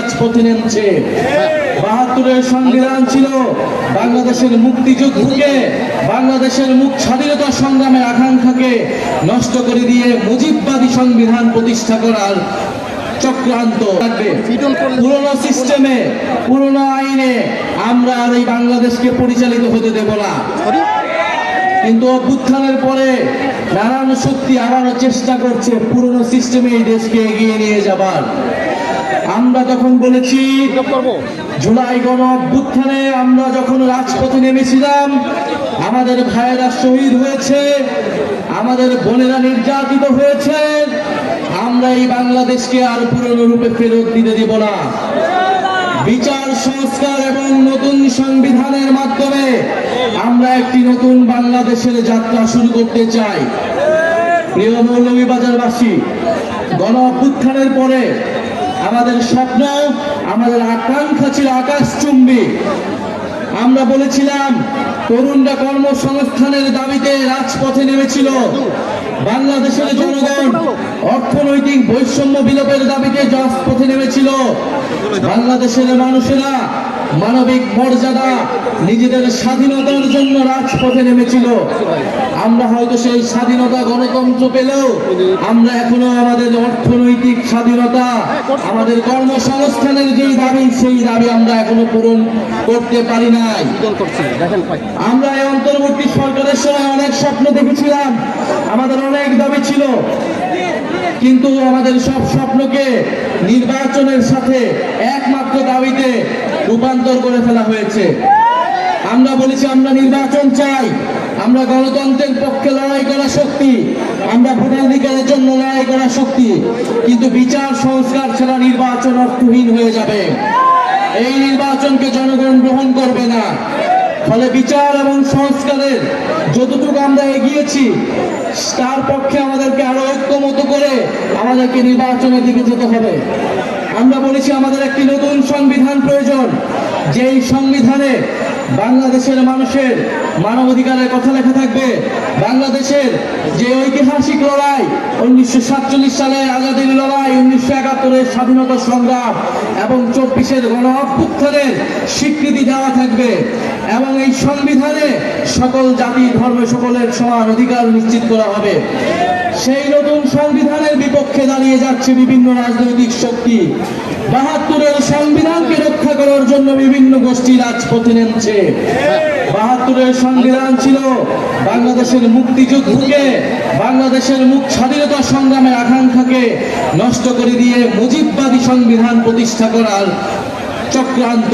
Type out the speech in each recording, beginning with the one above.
রাজপথে নেমেছে। ৭২-এর সংবিধান ছিল বাংলাদেশের মুক্তিযুদ্ধকে, বাংলাদেশের স্বাধীনতা সংগ্রামের আকাঙ্ক্ষাকে নষ্ট করে দিয়ে মুজিববাদী সংবিধান প্রতিষ্ঠা করার চক্রান্ত থাকবে। পুরনো সিস্টেমে, পুরনো আইনে আমরা আর এই বাংলাদেশকে পরিচালিত হতে দেব না। কিন্তু অভ্যুত্থানের পরে নানান শক্তি আবারও চেষ্টা করছে পুরনো সিস্টেমে এই দেশকে এগিয়ে নিয়ে যাবার। আমরা তখন বলেছি, জুলাই গণ অভ্যুত্থানে আমরা যখন রাজপথে নেমেছিলাম, আমাদের ভাইয়েরা শহীদ হয়েছে, আমাদের বোনেরা নির্যাতিত হয়েছে, আমরা এই বাংলাদেশকে আর পুরনো রূপে ফেরত দিতে দিব না। বিচার সংস্কার এবং নতুন সংবিধানের মাধ্যমে আমরা একটি নতুন বাংলাদেশের যাত্রা শুরু করতে চাই। প্রিয় মৌলভীবাজারবাসী, গণ অভ্যুত্থানের পরে আমাদের স্বপ্ন, আমাদের আকাঙ্ক্ষা ছিল আকাশচুম্বী। আমরা বলেছিলাম তরুণরা কর্মসংস্থানের দাবিতে রাজপথে নেমেছিল, বাংলাদেশের জনগণ অর্থনৈতিক বৈষম্য বিলোপের দাবিতে রাজপথে নেমেছিল, বাংলাদেশের মানুষেরা মানবিক মর্যাদা, নিজেদের স্বাধীনতার জন্য রাজপথে নেমেছিল। আমরা হয়তো সেই স্বাধীনতা গণতন্ত্র পেলেও আমরা এখনো আমাদের অর্থনৈতিক স্বাধীনতা, আমাদের কর্মসংস্থানের যেই দাবি, সেই দাবি আমরা এখনো পূরণ করতে পারি নাই। আমরা এই অন্তর্বর্তী সরকারের সময় অনেক স্বপ্ন দেখেছিলাম, আমাদের অনেক দাবি ছিল, কিন্তু আমাদের সব স্বপ্নকে নির্বাচনের সাথে একমাত্র দাবিতে রূপান্তর করে ফেলা হয়েছে। আমরা বলেছি আমরা নির্বাচন চাই, আমরা গণতন্ত্রের পক্ষে লড়াই করা শক্তি, আমরা ভোটাধিকারের জন্য লড়াই করা শক্তি, কিন্তু বিচার সংস্কার ছাড়া নির্বাচন অর্থহীন হয়ে যাবে। এই নির্বাচনকে জনগণ গ্রহণ করবে না। ফলে বিচার এবং সংস্কারের যতটুকু আমরা এগিয়েছি, তার পক্ষে আমাদেরকে আরো ঐক্যমত করে আমাদেরকে নির্বাচনের দিকে যেতে হবে। আমরা বলেছি আমাদের একটি নতুন সংবিধান প্রয়োজন, যেই সংবিধানে বাংলাদেশের মানুষের মানবাধিকারের কথা লেখা থাকবে, বাংলাদেশের যে ঐতিহাসিক লড়াই, 1947 সালের আজাদীর লড়াই, 1971-এর স্বাধীনতা সংগ্রাম এবং 24-এর গণ অভ্যুত্থানের স্বীকৃতি দেওয়া থাকবে, এবং এই সংবিধানে সকল জাতি ধর্ম সকলের সমান অধিকার নিশ্চিত করা হবে। সেই নতুন সংবিধানের বিপক্ষে দাঁড়িয়ে যাচ্ছে বিভিন্ন রাজনৈতিক শক্তি। ৭২-এর সংবিধানকে রক্ষা করার জন্য বিভিন্ন গোষ্ঠী রাজপথে নেমেছে। ৭২-এর সংবিধান ছিল বাংলাদেশের মুক্তিযুদ্ধকে, বাংলাদেশের স্বাধীনতা সংগ্রামের আকাঙ্ক্ষাকে নষ্ট করে দিয়ে মুজিববাদী সংবিধান প্রতিষ্ঠা করার চক্রান্ত।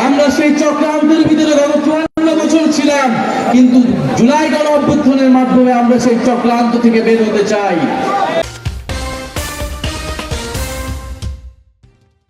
আমরা সেই চক্রান্তের ভিতরে গত 54 বছর ছিলাম, কিন্তু জুলাই গণ অভ্যুত্থানের মাধ্যমে আমরা সেই চক্রান্ত থেকে বের হতে চাই।